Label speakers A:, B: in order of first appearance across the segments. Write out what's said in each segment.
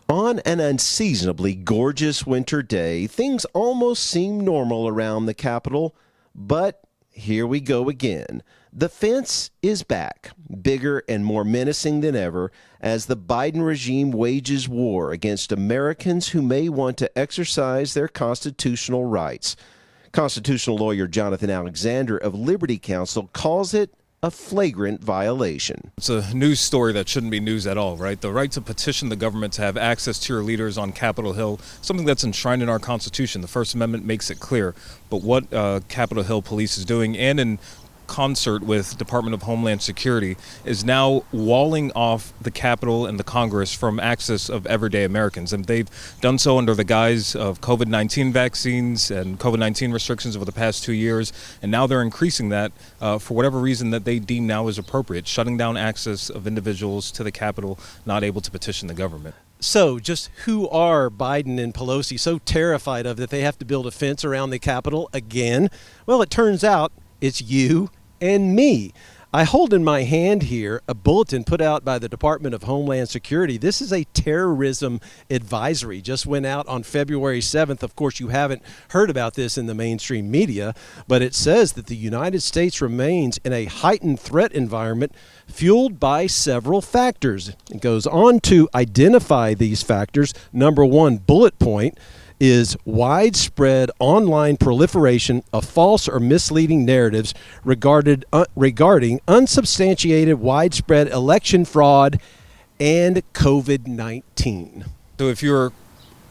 A: On an unseasonably gorgeous winter day, things almost seem normal around the Capitol, but here we go again. The fence is back, bigger and more menacing than ever, as the Biden regime wages war against Americans who may want to exercise their constitutional rights. Constitutional lawyer Jonathan Alexander of Liberty Counsel calls it a flagrant violation.
B: It's a news story that shouldn't be news at all, right? The right to petition the government to have access to your leaders on Capitol Hill, something that's enshrined in our Constitution. The First Amendment makes it clear. But what Capitol Hill Police is doing, and in concert with Department of Homeland Security, is now walling off the Capitol and the Congress from access of everyday Americans. And they've done so under the guise of COVID-19 vaccines and COVID-19 restrictions over the past 2 years. And now they're increasing that for whatever reason that they deem now is appropriate, shutting down access of individuals to the Capitol not able to petition the government.
C: So just who are Biden and Pelosi so terrified of that they have to build a fence around the Capitol again? Well, it turns out it's you and me. I hold in my hand here a bulletin put out by the Department of Homeland Security. This is a terrorism advisory. Just went out on February 7th. Of course, you haven't heard about this in the mainstream media, but it says that the United States remains in a heightened threat environment fueled by several factors. It goes on to identify these factors. Number one bullet point is widespread online proliferation of false or misleading narratives regarding unsubstantiated widespread election fraud and COVID-19.
B: So if you're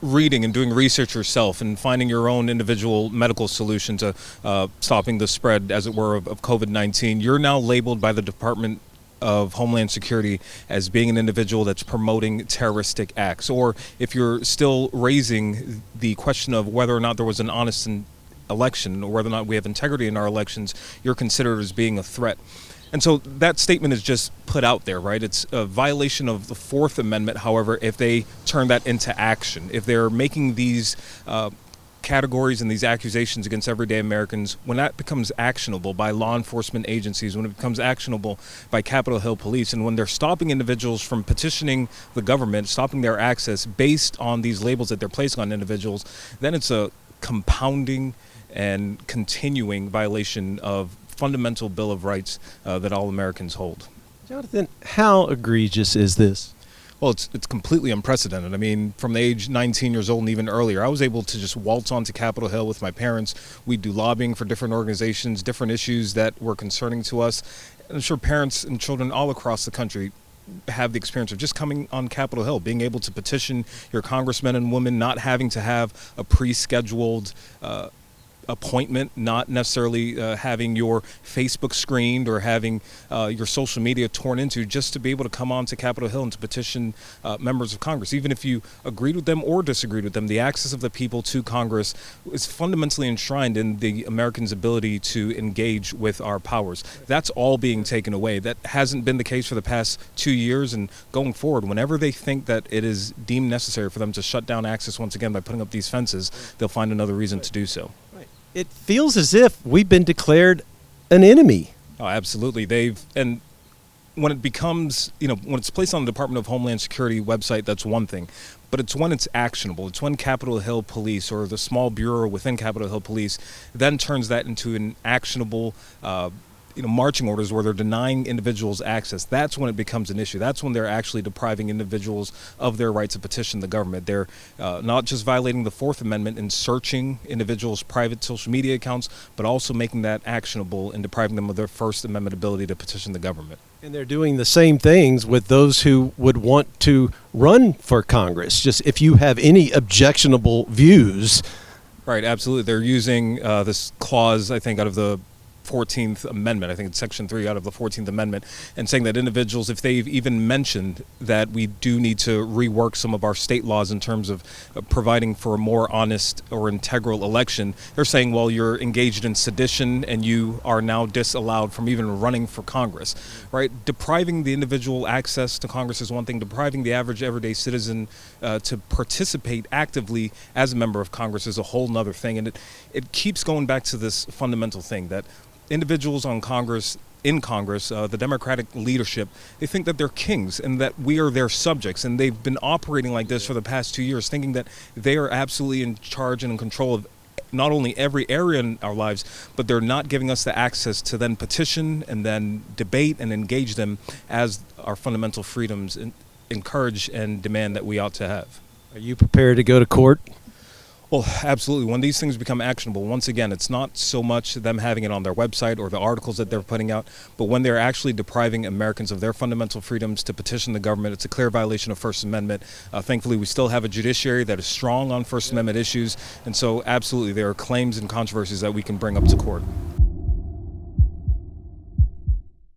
B: reading and doing research yourself and finding your own individual medical solution to stopping the spread, as it were, of COVID-19, you're now labeled by the Department of Homeland Security as being an individual that's promoting terroristic acts. Or if you're still raising the question of whether or not there was an honest election or whether or not we have integrity in our elections, you're considered as being a threat. And so that statement is just put out there, right? It's a violation of the Fourth Amendment, however, if they turn that into action. If they're making these categories and these accusations against everyday Americans, when that becomes actionable by law enforcement agencies, when it becomes actionable by Capitol Hill Police, and when they're stopping individuals from petitioning the government, stopping their access based on these labels that they're placing on individuals, then it's a compounding and continuing violation of fundamental Bill of Rights that all Americans hold.
C: Jonathan, how egregious is this?
B: Well, it's completely unprecedented. I mean, from the age 19 years old and even earlier, I was able to just waltz onto Capitol Hill with my parents. We'd do lobbying for different organizations, different issues that were concerning to us. And I'm sure parents and children all across the country have the experience of just coming on Capitol Hill, being able to petition your congressmen and women, not having to have a pre-scheduled appointment, not necessarily having your Facebook screened or having your social media torn into, just to be able to come on to Capitol Hill and to petition members of Congress. Even if you agreed with them or disagreed with them, the access of the people to Congress is fundamentally enshrined in the Americans' ability to engage with our powers. That's all being taken away. That hasn't been the case for the past 2 years, and going forward, whenever they think that it is deemed necessary for them to shut down access once again by putting up these fences, they'll find another reason to do so.
C: It feels as if we've been declared an enemy.
B: Oh, absolutely. And when it becomes, when it's placed on the Department of Homeland Security website, that's one thing. But it's when it's actionable. It's when Capitol Hill Police or the small bureau within Capitol Hill Police then turns that into an actionable marching orders where they're denying individuals access. That's when it becomes an issue. That's when they're actually depriving individuals of their right to petition the government. They're not just violating the Fourth Amendment in searching individuals' private social media accounts, but also making that actionable and depriving them of their First Amendment ability to petition the government.
C: And they're doing the same things with those who would want to run for Congress. Just if you have any objectionable views.
B: Right, absolutely. They're using this clause, I think, out of the 14th Amendment, I think it's Section 3 out of the 14th Amendment, and saying that individuals, if they've even mentioned that we do need to rework some of our state laws in terms of providing for a more honest or integral election, they're saying, well, you're engaged in sedition and you are now disallowed from even running for Congress, right? Depriving the individual access to Congress is one thing. Depriving the average everyday citizen to participate actively as a member of Congress is a whole nother thing. And it keeps going back to this fundamental thing that individuals on Congress in Congress, the Democratic leadership, they think that they're kings and that we are their subjects. And they've been operating like this for the past 2 years, thinking that they are absolutely in charge and in control of not only every area in our lives, but they're not giving us the access to then petition and then debate and engage them as our fundamental freedoms encourage and demand that we ought to have.
C: Are you prepared to go to court?
B: Well, absolutely. When these things become actionable, once again, it's not so much them having it on their website or the articles that they're putting out, but when they're actually depriving Americans of their fundamental freedoms to petition the government, it's a clear violation of First Amendment. Thankfully, we still have a judiciary that is strong on First Amendment issues, and so absolutely there are claims and controversies that we can bring up to court.